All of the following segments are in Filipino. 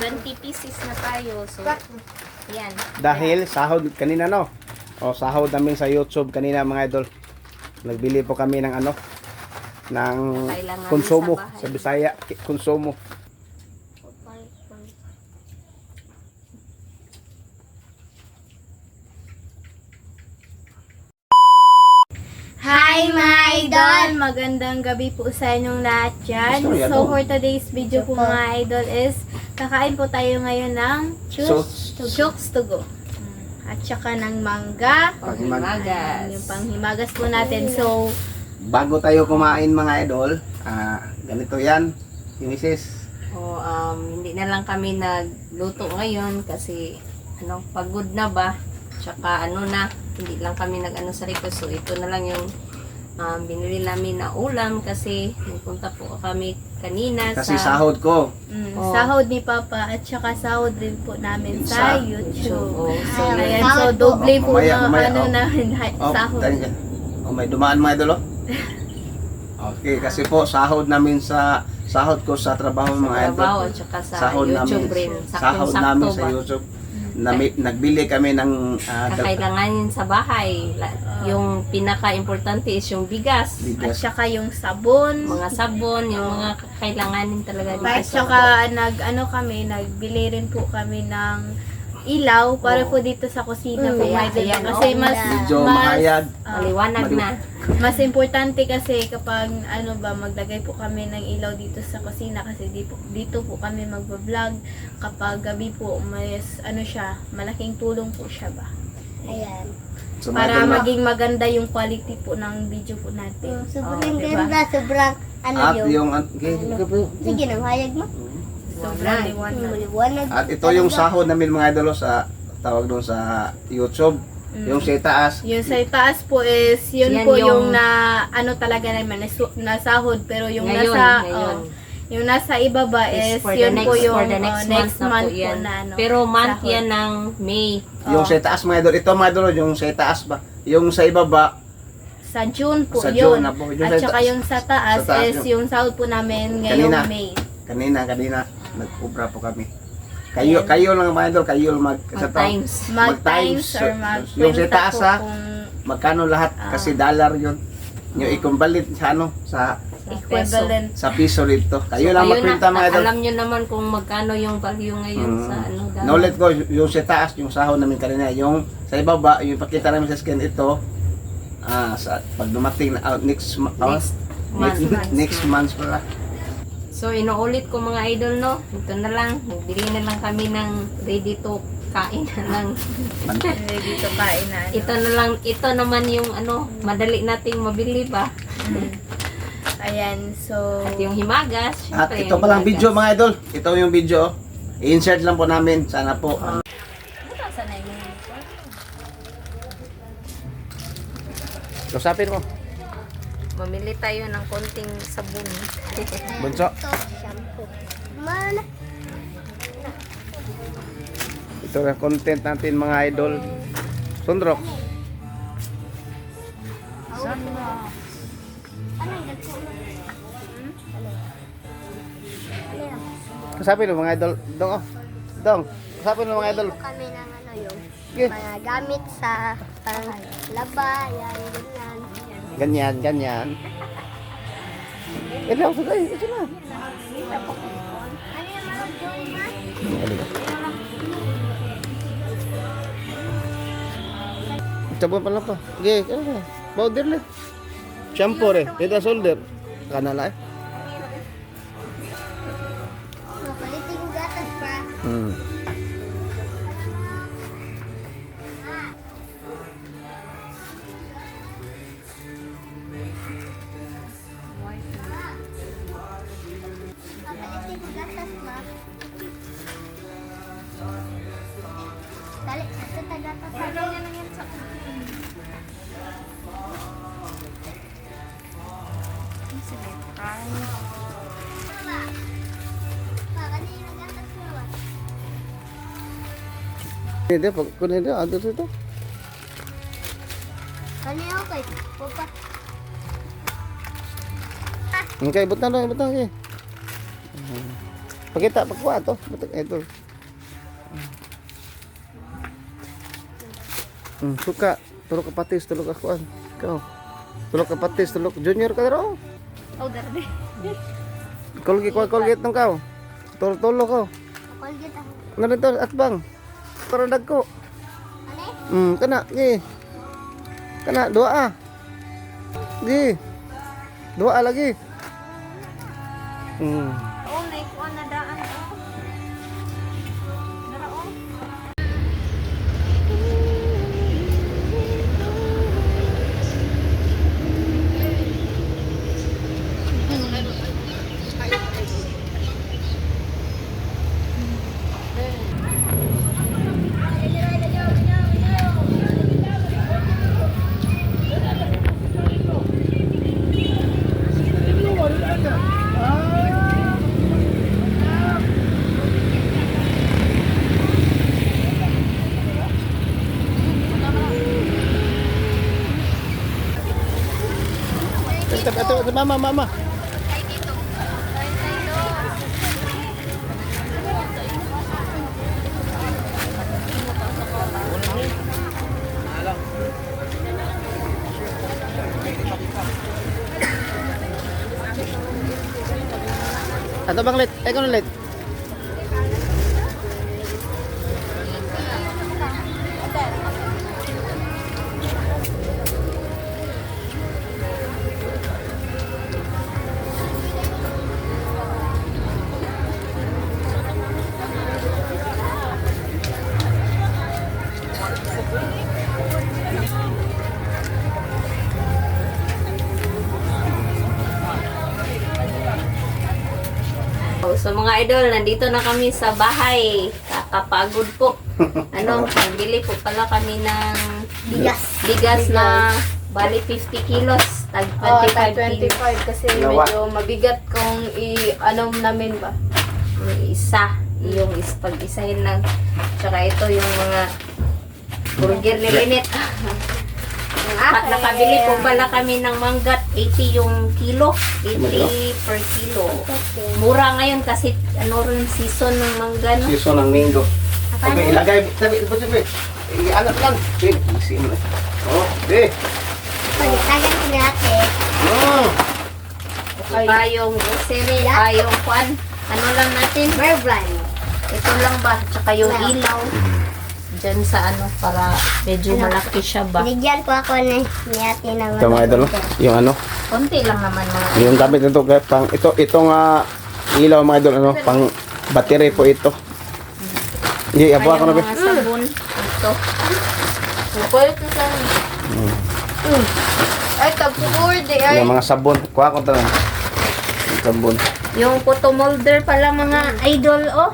20 pieces na tayo. So, yan. Dahil sahod kanina no. O sahod namin sa YouTube kanina mga idol. Nagbili po kami ng ano ng Kailangan konsumo sa bahay. sa Bisaya, konsumo. Hi mga idol! Magandang gabi po sa inyong lahat dyan. Gusto mo yan, So oh. for today's video po mga idol is kakain po tayo ngayon ng Chooks to go. At saka ng mangga. Panghimagas. Yung panghimagas po natin. So, Bago tayo kumain mga idol, ganito yan, Mrs. O, hindi na lang kami nagluto ngayon kasi pagod na ba? Tsaka hindi lang kami nag-ano sa request. So ito na lang yung binili namin na ulam kasi nagpunta po kami kanina Kasi sa sahod ko. Oh. sahod ni Papa at saka sahod din po namin sa Sa YouTube. Oh, so, Ayan, so doble po Mamaya, na mamaya, ano oh. namin Oh, sahod. tayo dyan. Oh, may dumaan mga idol oh. Okay, kasi po sahod namin sa sahod ko sa trabaho mga idol. trabaho at saka sa Sahod YouTube namin, rin. sahod Saktong-sakto namin sa ba? YouTube. Nagbili kami ng Kakailanganin sa bahay. Yung pinaka-importante is yung bigas. At bigas. saka yung sabon. Mga sabon, yung mga kakailanganin talaga dito At sa saka nagbili rin po kami ng ilaw para po dito sa kusina po Kaya, mga idol. ayan, Kasi oh, Medyo mahayag. maliwanag na. mas importante kasi kapag maglagay po kami ng ilaw dito sa kusina kasi dito po kami magba-vlog kapag gabi po malaking tulong po siya ba. Ayan. So, mga Para idol, maging maganda yung quality po ng video po natin. Sobrang diba? ganda, sobrang ano at yun. yung Sige na, hayag mo. Sobrang liwanag. Maliwanag. at ito yung sahod namin mga idol sa tawag doon sa YouTube. Yung sa itaas. Yung sa itaas po is, yun Yan po yung- yung talaga naman, nasahod. Pero yung Ngayon, nasa, yung nasa ibaba is, For the yun po next- yung for the next month na po yan. na Pero month sahod. yan ng May. Yung sa itaas mga idol. Ito mga idol, yung sa itaas ba? Yung sa ibaba, Sa June po Sa yun. June na po. Yung At sa saka itaas. yung sa taas, Sa taas is yung sahod po namin ngayong Kanina. May. kanina, nag-ubra po kami. Kayo lang mga idol, kayo lang sa taon. Mag-times. Mag-times or Yung sa mag-kwenta taas po ha, kung magkano lahat? Kasi dollar yun. Yung ikumbalit sa sa equivalent. sa piso dito. Kayo So, lang kayo magpinta mga idol. alam nyo naman kung magkano yung value ngayon sa dollar. Naulit ko, yung sa taas, yung sahod namin kanina. Yung sa ibaba, yung pakita namin sa skin ito, sa pag dumating na next Next month pala. So, inuulit ko mga idol, no? Ito na lang. Bili na lang kami ng ready to kain na lang. Dito kain na. Ito na lang, ito naman yung madali nating mabili ba? Ayan, so... At yung himagas. At syempre, ito yung palang himagas. video mga idol. Ito yung video. I-insert lang po namin. Sana po. Saan na yun? Kusapin mo. Mamili tayo ng konting sabon. Bunso. Ito, shampoo. Mana? Ito na content natin mga idol. Sundrox. Ano yung dagko mo? Kusapin mo mga idol. Dong oh. Dong. Kusapin mo mga idol. Ito kami ng yung Okay. mga gamit sa parang laba, yan, ganyan. Ganyan. Ito ako sagay. Ito na. Ano yung mga joy, ma? Sabon pa lang pa. Okay. Ano na? Powder lang. Shampoo rin. Ito solder. Kanala eh. Palitin yung gatas pa. Palitin yung gatas, ma. Dali, nasa tagatas. Dali na lang yan sa kanina yung gatas mo, ma. Hindi. Kunin ito. Ado ito. Kanina okay. Papa. Okay. Ibutang lang. Okay. Pakita, pagkuha to. Ito. Suka. Tulog ka patis, tulog ka kuan. Ikaw. Tulog ka patis, tulog. Junior ka ro. Oh, darbe. Colgate nung kao. Tulog ko. Colgate ako. Ano ito, atbang. Para dagko. Ano? Kana, gi. Kana, dua ah. Gi. Dua lagi. Oh, naikuan na daan. Dara, oh. Ito, mama. Ato bang late? Ikaw na late. So mga idol, nandito na kami sa bahay. Kakapagod po. Nagbili po pala kami ng bigas na bali 50 kilos. Tag 25 kilos. 25 kasi Dalawa. medyo mabigat kung i-ano namin ba. May isa. Yung pag-isahin lang. Tsaka ito yung mga burger ni Lynette. Nakabili po pala kami ng manggat. 80 yung kilo. 80 per kilo. Mura ngayon kasi rin season ng mangga, no? Season ng mango. Okay, ilagay. Sabi. Iangat lang. Sige, isim na. Oh, di. Pagkitagan ko natin. Saka yung grocery, yung kwan. Ano lang natin? Bear brand. Ito lang ba? Tsaka yung ilaw. Diyan sa para medyo malaki siya ba? Binigyan ko ako ni ate ng Ito mga idol, no? Yung ano? Konti lang naman mga Yung gamit nito kaya pang itong ilaw mga idol pang battery po ito. Hindi abo ako na ba? mga sabon. Ito. Pwede ko sa... Ay, tapos ay. Yung mga sabon, kuha ko talaga. Sabon. Yung photo molder pala mga idol, oh.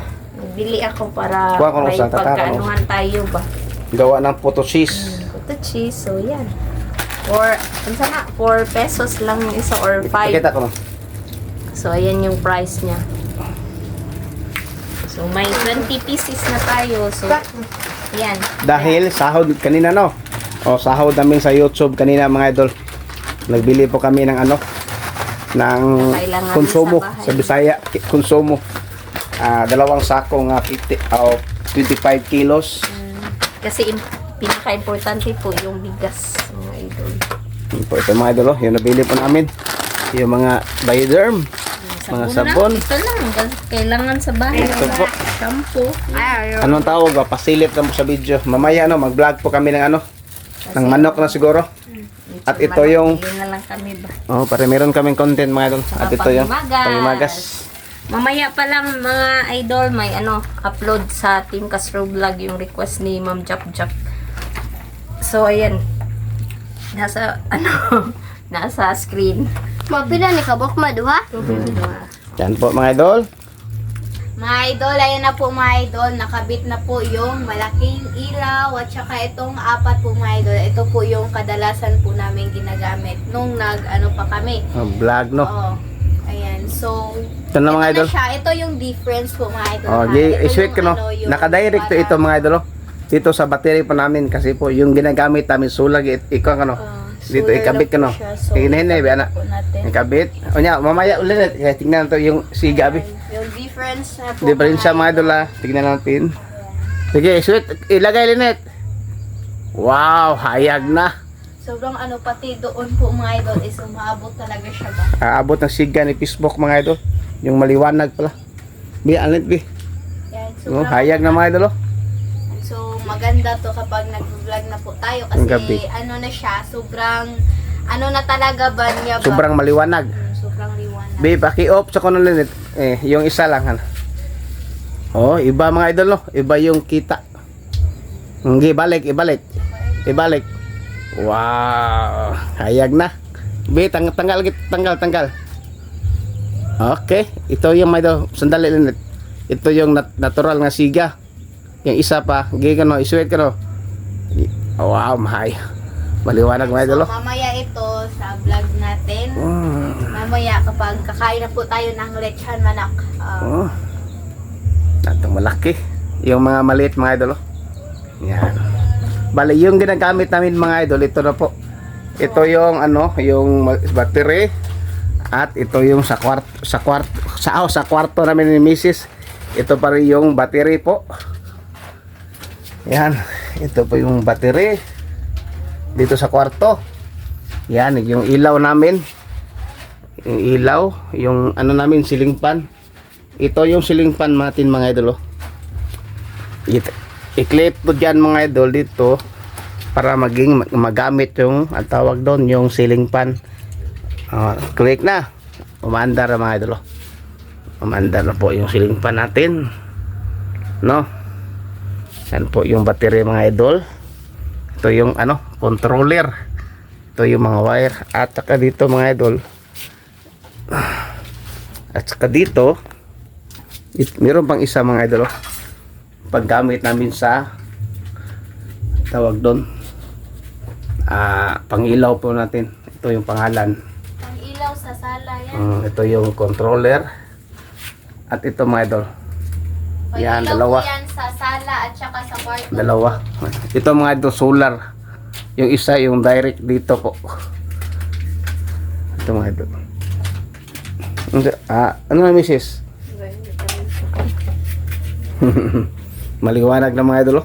Bili ako para Kuha ko may sa tataro. pagkaanuhan tayo ba? Gawa ng photo cheese. Photo cheese, so yan. Ano sana? 4 pesos lang yung isa or 5. Pakita ko na. So, ayan yung price niya. So, may 20 pieces na tayo. So, yan. Dahil sahod kanina no. O sahod namin sa YouTube kanina mga idol. Nagbili po kami ng ng Kailangan konsumo sa bahay. sa Bisaya, konsumo. 2 sakong 25 kilos. Kasi pinaka-importante po yung bigas, mga idol. Yun po ito mga idol, yung nabili po namin. Yung mga Bioderm, mga sabon. Na. Ito lang, kailangan sa bahay. Ito po. Shampoo. Anong tawag ba? Pasilip lang po sa video. Mamaya mag-vlog po kami ng ng manok na siguro. At ito yung Bili na lang kami ba? para meron kaming content mga idol. At ito yung pangimagas. Mamaya pa lang mga idol, may upload sa Team Castro Vlog yung request ni Ma'am Jap Jap. So ayan. Nasa nasa screen. Mapila ni kabok maduha. Yan po mga idol. Mga idol, ayan na po mga idol, nakabit na po yung malaking ilaw at saka itong 4 po mga idol. Ito po yung kadalasan po namin ginagamit nung pa kami. Vlog no. Oo. Ayan, so Ito na mga idol. na siya. Ito yung difference po mga idol. Oh, ha? Ito i-sweet ko yung no. yung Naka-direct to para- ito mga idol. Dito sa battery pa namin kasi po yung ginagamit namin sulag ikaw dito solar ikabit ko lang no. po siya. So, Hinahinay ba anak? po natin. Ikabit. O nya, mamaya ulit tingnan to yung si Gabi. Yung difference na po. Diferensya mga idol ha. Tignan natin. Sige, sweet. Ilagay, Linet. Wow, hayag na. Sobrang ano, pati doon po mga idol is umaabot talaga siya ba. Aabot ng siga ni Facebook mga idol. Yung maliwanag pala. Bi, Linet, bi. Yan, Oh, hayag na mga idol oh. So, maganda to kapag nag-vlog na po tayo Ang gabi. kasi ano na siya, sobrang ano na talaga ba niya ba? Sobrang maliwanag. Sobrang liwanag. Bi, paki-off sa kono Linet. Yung isa lang ha. Oh, iba mga idol no. Iba yung kita. Hindi, ibalik. Wow, hayag na. Bi, tanggal. Okay, ito yung may daw, sandali Linet. Ito yung natural nga siga. Yung isa pa, gigano, isuwit ka no. Wow, mahay. Maliwanag mga idol. So, mamaya ito sa vlog natin. Mamaya kapag kakain na po tayo ng lechon manok. Oh. Natong malaki. Yung mga maliit mga idol. Yan. Bali, yung ginagamit namin mga idol, ito na po. Ito yung ano, yung battery. At ito yung sa kwarto namin ni Mrs. Ito pa rin yung battery po. Yan. Ito po yung battery. Dito sa kwarto. Yan, yung ilaw namin. Yung ilaw, yung ano namin, ceiling fan. Ito yung ceiling fan natin mga idol. I-clip ko dyan mga idol dito para magamit yung ang tawag doon yung ceiling fan. Click na. Umaandar na mga idol. Umaandar na po yung ceiling fan natin. No? Yan po yung battery mga idol. Ito yung ano, controller. Ito yung mga wire. At saka dito mga idol. At saka dito meron pang isa mga idol paggamit namin sa tawag doon pangilaw po natin. Ito yung pangalan. Ang ilaw sa sala yan. Ito yung controller. At ito mga idol. Yan, Pag-ilaw dalawa. po yan sa sala at saka sa kwarto. Dalawa. Ito mga idol, solar. Yung isa yung direct dito po. Ito mga idol. Ano na misis? Maliwanag na mga idol.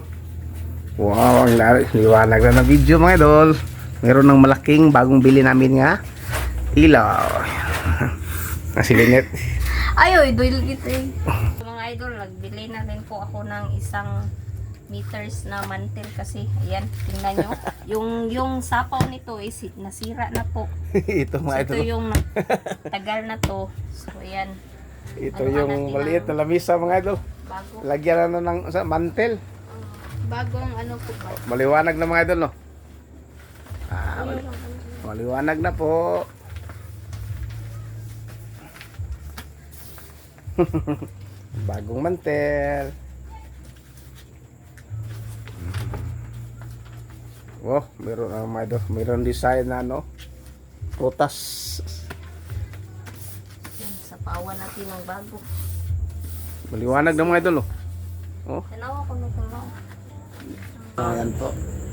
Wow, ang liwanag na video mga idol. Meron ng malaking bagong bili namin nga ilaw. Nasi Linet. Ayoy, doil gitu eh. Mga idol, nagbili na rin po ako ng isang meters na mantel kasi ayan, tingnan nyo. yung sapaw nito is nasira na po. Ito mga Ito idol. yung tagal na to. So ayan, Ito ano yung natin maliit na lamisa mga idol. bago. Lagyan na ng mantel. Bagong ano po ba? Maliwanag na mga idol no. Maliwanag na po. Bagong mantel. Oh, meron ang mga idol. Meron design na no. Prutas. Yan, sapawan natin ng bago. Maliwanag na mga idol no. Oh. Tanawa ko nung kumaw. Ayan po.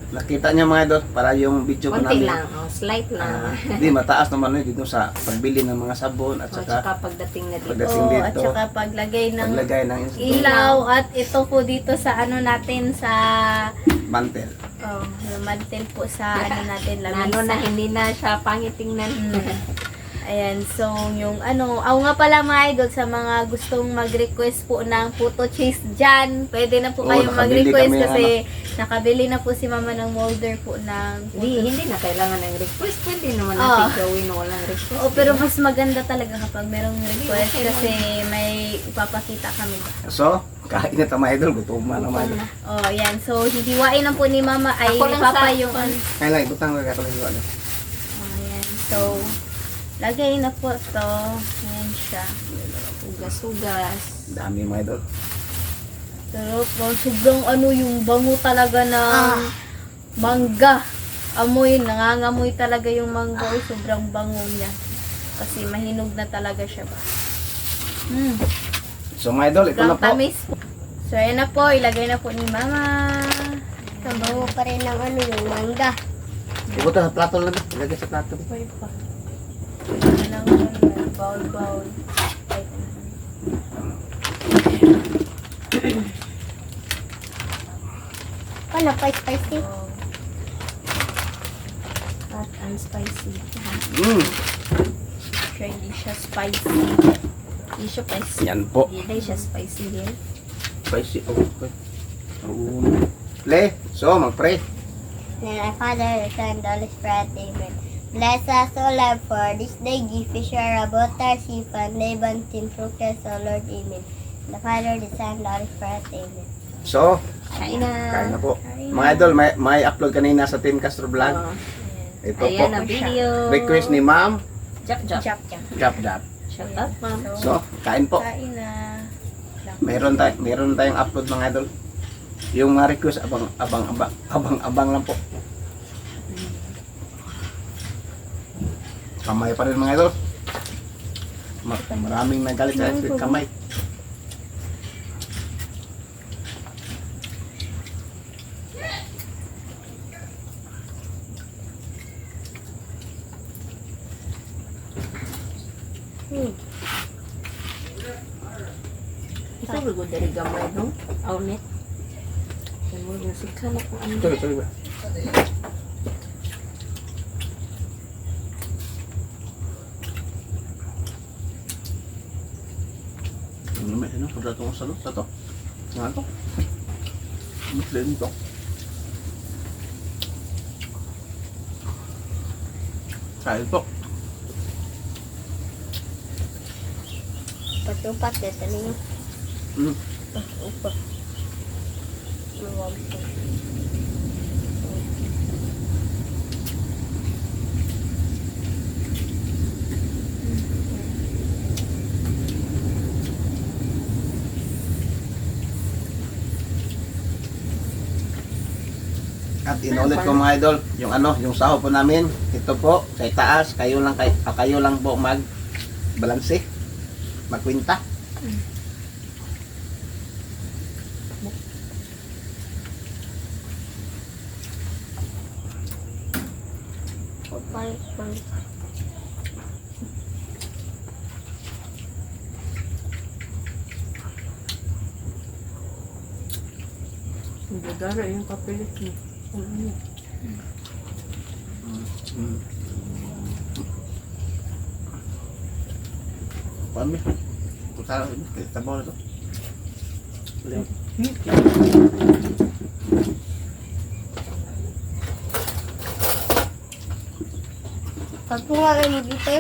Nakita niya mga idol para yung video ko Konti namin. lang, slight lang. Hindi mataas naman dito sa pagbili ng mga sabon at O, saka tsaka pagdating na dito. pagdating Oo, dito. at saka paglagay ng paglagay ng ilaw at ito po dito sa ano natin sa mantel. yung mantel po sa ano natin Na ano lamisa. na, hindi na siya pangitingnan. Ayan, so yung ano, nga pala mga idol sa mga gustong mag-request po ng photo chase dyan, pwede na po Oo, kayong nakabili mag-request kami ng kasi nakabili na po si mama ng molder po ng Hindi na kailangan ng request. Pwede naman Oo. natin gawin na walang request. Oh, pero mas maganda talaga kapag merong request Okay, kasi may ipapakita kami. So, kain na mga idol, gutuman na mga idol. Oh, yan. So, hihiwain lang po ni mama ay Ako ni lang papa sa- yung ano. Kaya lang, ibutang lang ako lang yung ano. Ayan. So, lagay na po to. Ayan siya. Hugas-hugas. Dami mga idol. Pero sobrang ano yung bango talaga ng mangga. Amoy, nangangamoy talaga yung mangga. Sobrang bango niya. Kasi mahinog na talaga siya ba. So mga idol, ito na Sobrang po. tamis. So, ayan na po. Ilagay na po ni mama. Kabango pa rin ng ano yung mangga. Ibutang sa plato lang. Ilagay sa plato. Pwede pa. Ayan ang bowl. Ano pa spicy? Hot and spicy. Mm. Try hindi siya spicy. Hindi siya spicy. Yan po. Hindi siya spicy din. Spicy. Okay. Le, so mag-pray. Then my Father, the Son, the Holy Spirit, Amen. Bless us, O Lord, for this day give fish our about our sea and live until fruitless, O Lord, Amen. The Father, the Son, the Holy Spirit, Amen. So, Kain na. kain na po. Mga idol, may upload kanina sa Team Castro Vlog. Oh, Ito po. ayan na video. Request ni Ma'am. Jap, jap. Chop chop. Jap Jap. Shut up, ma'am. So, kain po. Kain na. Meron tayong upload mga idol. Yung mga request abang lang po. Kamay pa rin mga idol. Maraming nagalit sa akin kamay. Ito bago dari gamay, no? Aunit. Yan mo, nasikan ako. Ano? Sorry ba? Ano naman, ano? Pagka itong salot, sa to? Nga to? Muslim to. Kain po. Patupat, ito ninyo. Mm. Patupat. Luwag po. At inulit ko mga idol, yung sahod po namin, ito po, kay taas, kayo lang po balanse, magkwinta. Palit. Hindi gara yung kapilit mo. Ano? Mm. Pami. Putara ini, tabaw na to. Pag kumain mo dito,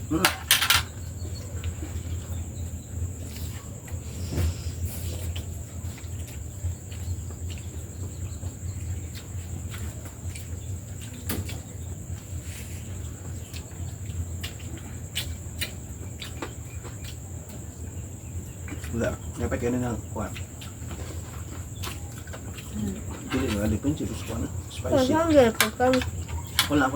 Mm. Wala, dapat kayo na kuha. Dili nga, di pinch, gusto ko na. Spicy. Masanggal pagka Wala.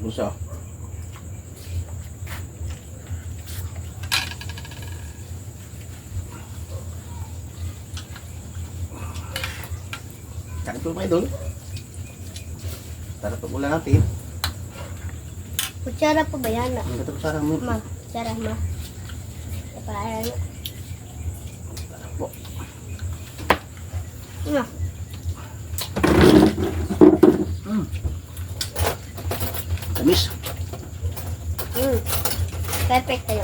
Gusto. Kain po mga idol. Tara po mula natin. kutsara pa ba yan? Ang gata ko sarang mo. Ma, kutsara ma. Kapaaran. Tara po. Ma, Tamis. perfect tayo.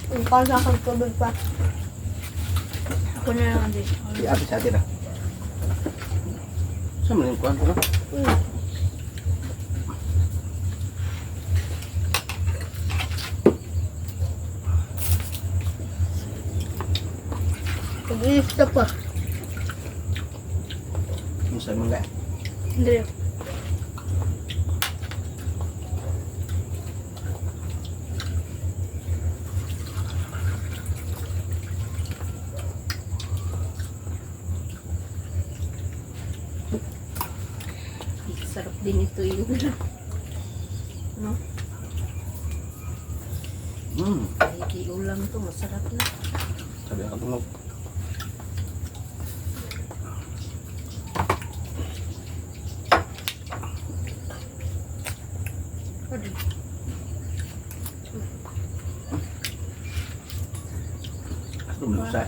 Ang kasa kang tubig pa. Ako na lang din. Di sa atin ah. Saan mo yung kuhan ko na? Pag-iis na pa. Yung sa'yo mga Hindi. Sarap din ito yung no? Kahit ulam to, masarap na. Sabi ako tungog. Ano mo sa?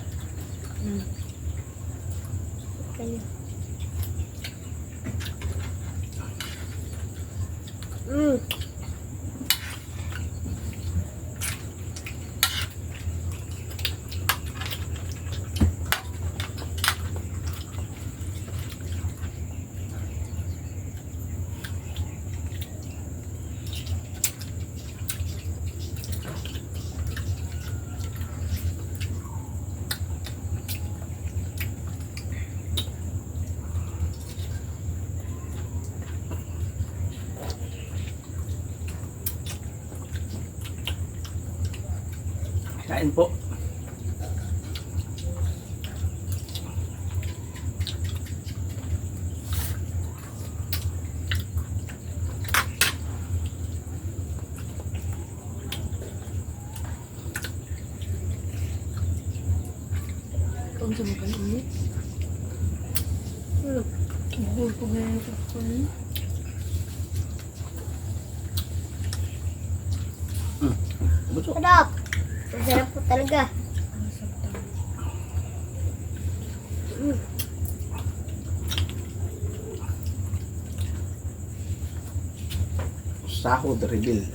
Kain po. Kung sumakan ini. Bubul ko ngayon ito ko ni. Busok. Sarap. Masarap po talaga. Sahod reveal.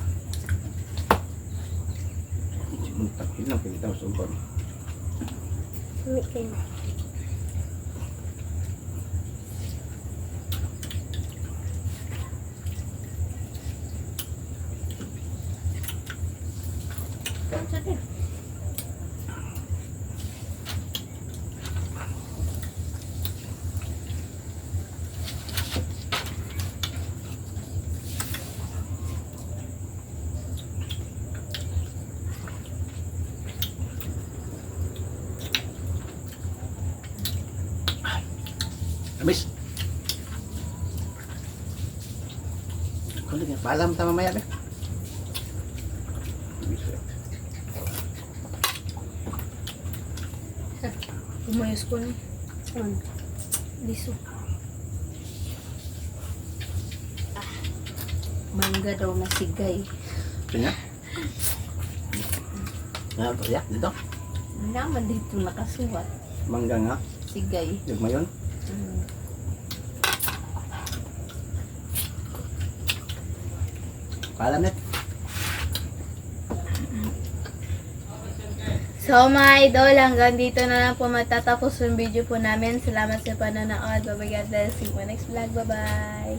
Muntak lang pinitaw sa uban. Okay. Abis. Kung di paalam ta mamaya be. Umayos ko na. Liso. Mangga daw na sigay. Kanya? Nga, ya, dito. Naman dito nakasuwat. Mangga nga. Sigay. Yung mayon. Paalam net. So mga idol, hanggang dito na lang po matatapos yung video po namin. Salamat sa panonood. Bye-bye, God bless. See you next vlog. Bye-bye.